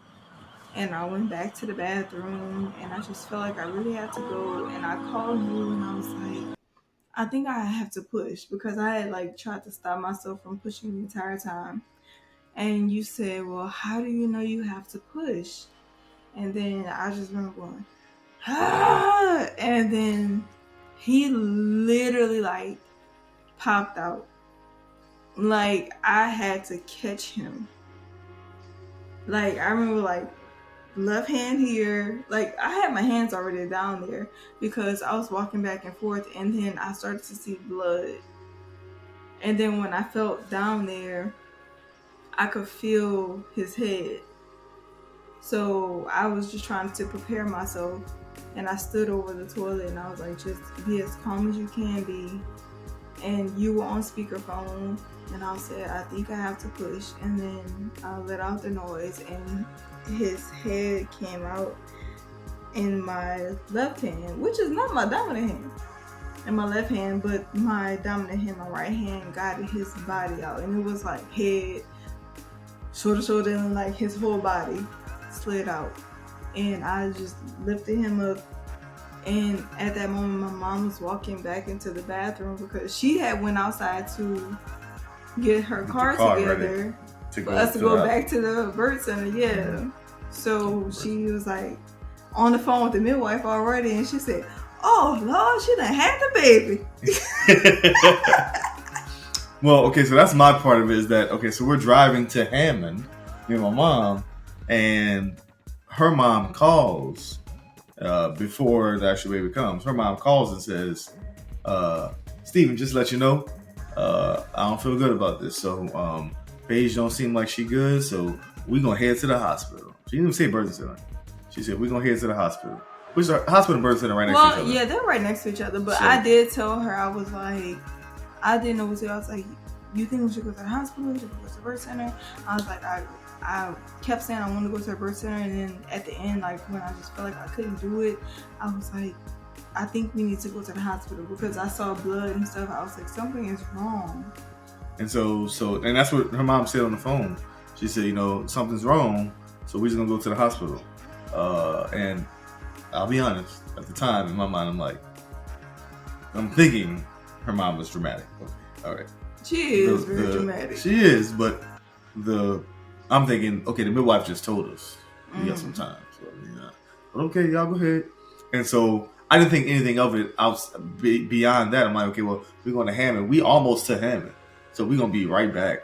and I went back to the bathroom, and I just felt like I really had to go, and I called you and I was like, I think I have to push, because I had like tried to stop myself from pushing the entire time. And you said, well, how do you know you have to push? And then I just remember going, ah! And then he literally like popped out. Like I had to catch him. Like I remember like left hand here. Like I had my hands already down there because I was walking back and forth, and then I started to see blood. And then when I felt down there, I could feel his head. So I was just trying to prepare myself, and I stood over the toilet and I was like, just be as calm as you can be. And you were on speakerphone, and I said, I think I have to push. And then I let out the noise, and his head came out in my left hand, which is not my dominant hand. In my left hand, but my dominant hand, my right hand, got his body out, and it was like head, shoulder, and like his whole body slid out. And I just lifted him up, and at that moment my mom was walking back into the bathroom because she had went outside to get her car together for us to go back to the birth center. Yeah. So she was like on the phone with the midwife already, and she said, oh Lord, she done had the baby. Well, okay, so that's my part of it, is that, okay, so we're driving to Hammond, me and my mom, and her mom calls before the actual baby comes. Her mom calls and says, Stephen, just to let you know, I don't feel good about this. So Paige don't seem like she good, so we gonna head to the hospital. She didn't even say birth center. She said, we're gonna head to the hospital. Which are hospital and birth center right next to each other. Yeah, they're right next to each other. But so, I did tell her, I was like, I didn't know what to do. I was like, you think we should go to the hospital? We should go to the birth center? I was like, I kept saying I want to go to the birth center, and then at the end, like when I just felt like I couldn't do it, I was like, I think we need to go to the hospital because I saw blood and stuff. I was like, something is wrong. And so and that's what her mom said on the phone. She said, something's wrong, so we're just gonna go to the hospital. And I'll be honest, at the time in my mind, I'm thinking her mom was dramatic. Okay, all right. She is very dramatic. She is, but I'm thinking, okay, the midwife just told us we got some time. So, but okay, y'all go ahead. And so I didn't think anything of it beyond that. I'm like, okay, well, we're going to Hammond. We almost to Hammond. So we're going to be right back.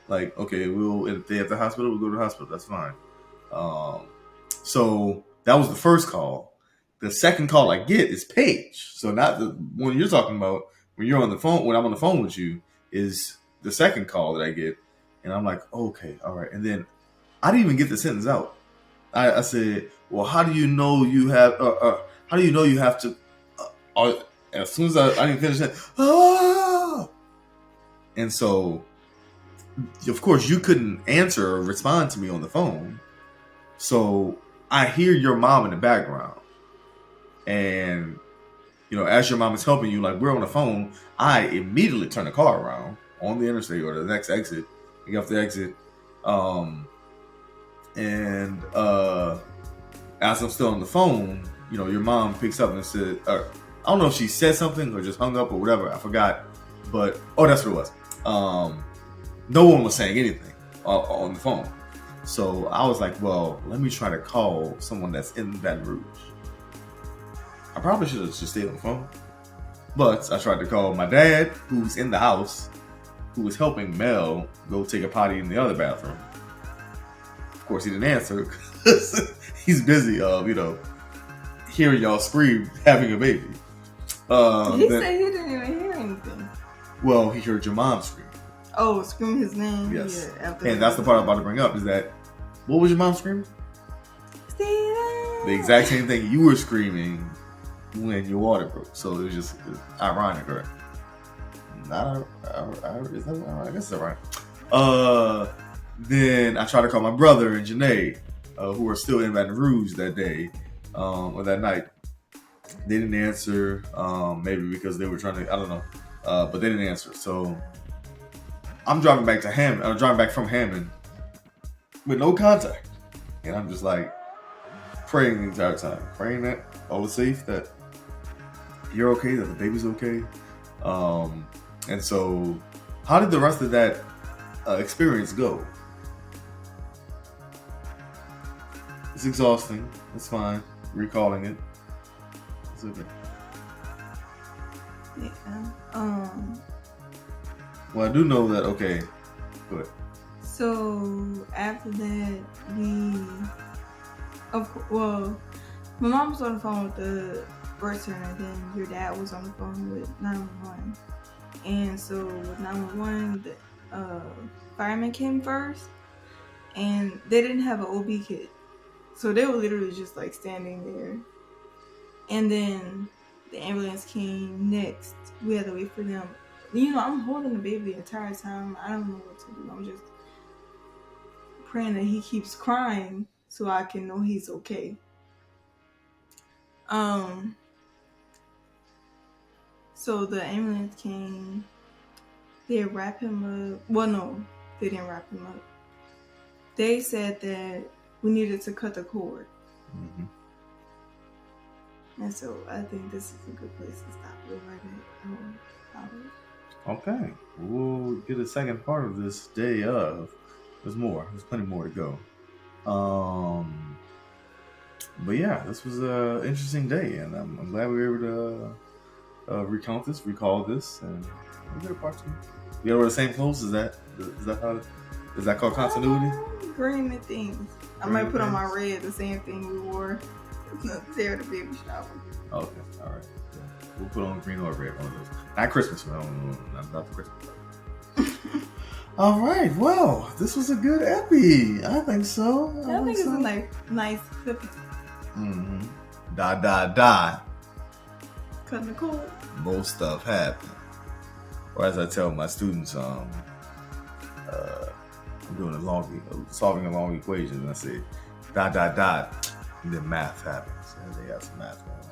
Like, okay, if they're at the hospital, we'll go to the hospital. That's fine. So that was the first call. The second call I get is Paige. So not the one you're talking about when you're on the phone, when I'm on the phone with you, is the second call that I get. And I'm like, okay, all right. And then I didn't even get the sentence out. I said, well, how do you know you have to, as soon as I didn't finish that, And so, of course, you couldn't answer or respond to me on the phone. So I hear your mom in the background. And, as your mom is helping you, like we're on the phone, I immediately turn the car around on the interstate or the next exit. You get off the exit. And I as I'm still on the phone, your mom picks up and said, I don't know if she said something or just hung up or whatever. I forgot. But, that's what it was. No one was saying anything on the phone. So I was like, well, let me try to call someone that's in Baton Rouge. I probably should have just stayed on the phone. But I tried to call my dad, who's in the house, who was helping Mel go take a potty in the other bathroom. Of course, he didn't answer because he's busy, hearing y'all scream, having a baby. He said he didn't even hear anything. Well, he heard your mom scream. Oh, scream his name? Yes. Yeah, and that's the part I'm about to bring up is that, what was your mom screaming? Stephen! The exact same thing you were screaming when your water broke. So it was ironic, right? Is that ironic? I guess it's ironic. Then I tried to call my brother and Janae, who were still in Baton Rouge that day, or that night. They didn't answer, maybe because they were trying to, I don't know, but they didn't answer. So I'm driving back from Hammond with no contact. And I'm just like praying the entire time, praying that all is safe, that you're okay, that the baby's okay. And so how did the rest of that experience go? It's exhausting. It's fine. Recalling it. It's okay. Yeah. Well, I do know that. Okay. Go ahead. So after that, my mom was on the phone with the birth center, and then your dad was on the phone with 911. And so with 911, the fireman came first, and they didn't have an OB kit, so they were literally just like standing there. And then the ambulance came next. We had to wait for them. I'm holding the baby the entire time. I don't know what to do. I'm just praying that he keeps crying so I can know he's okay. So the ambulance came. They wrapped him up. Well, no, they didn't wrap him up. They said that we needed to cut the cord. Mm-hmm. And so I think this is a good place to stop. We're right at Okay. We'll get a second part of this day of. There's more. There's plenty more to go. But yeah, this was an interesting day, and I'm glad we were able to recall this, and we'll get a part 2. You wear the same clothes? Is that called continuity? Green and things. I might put on my red, the same thing we wore there at the baby shower. Okay, all right. We'll put on green or red, one of those. Not Christmas, not the Christmas. All right, well, this was a good epi. I think so. I think it's a nice clip. Mm-hmm. Die. Cutting the cord. Most stuff happened. Or as I tell my students, I'm doing solving a long equation, and I say, die, and then math happens. And they have some math going on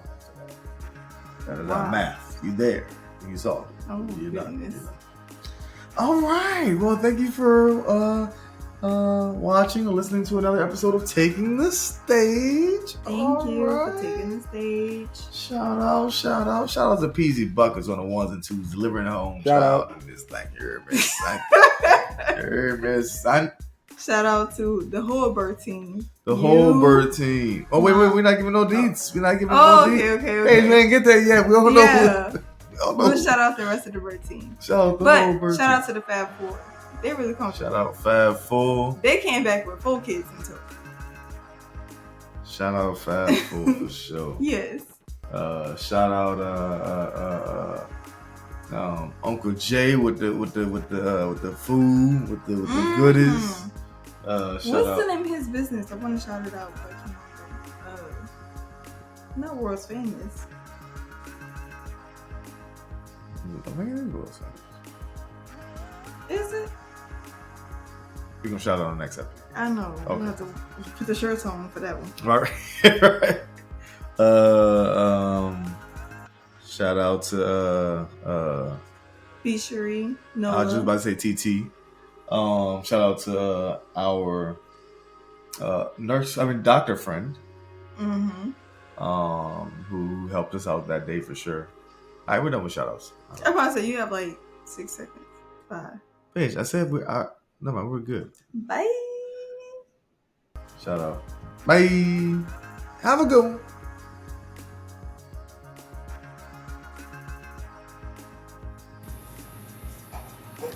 after that. Wow. Math. You there. You solve it. Oh, You're goodness. not. All right. Well, thank you for watching or listening to another episode of Taking the Stage. Thank you for taking the stage. Shout out to Peasy Buckets on the 1s and 2s delivering home. Shout out. Thank you, Miss Son. Shout out to the whole bird team. The whole bird team. Oh, wait, we're not giving no deeds. We're not giving no deeds. Okay. Hey, man, get that yet. We don't know. We'll shout out the rest of the bird team. Shout out the whole bird team. Shout out to the Fab Four. They really come. Shout out Fab Four. They came back with 4 kids in tow. Shout out Fab Four for sure. Yes. Shout out Uncle Jay with the food, with the goodies. What's the name of his business? I want to shout it out, but I can't remember. Not World's Famous. I think it is World's Famous. Is it? We're gonna shout out on the next episode. I know. Okay. We're gonna have to put the shirts on for that one. Right. Shout out to Fishery. Noah. I was just about to say TT. Shout out to our doctor friend, who helped us out that day for sure. All right, we're done with shout outs. I want to say you have like 6 seconds. 5. Paige, I said no man, we're good. Bye. Shout out. Bye. Have a good one.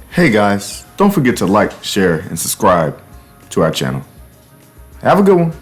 Hey guys, don't forget to like, share, and subscribe to our channel. Have a good one.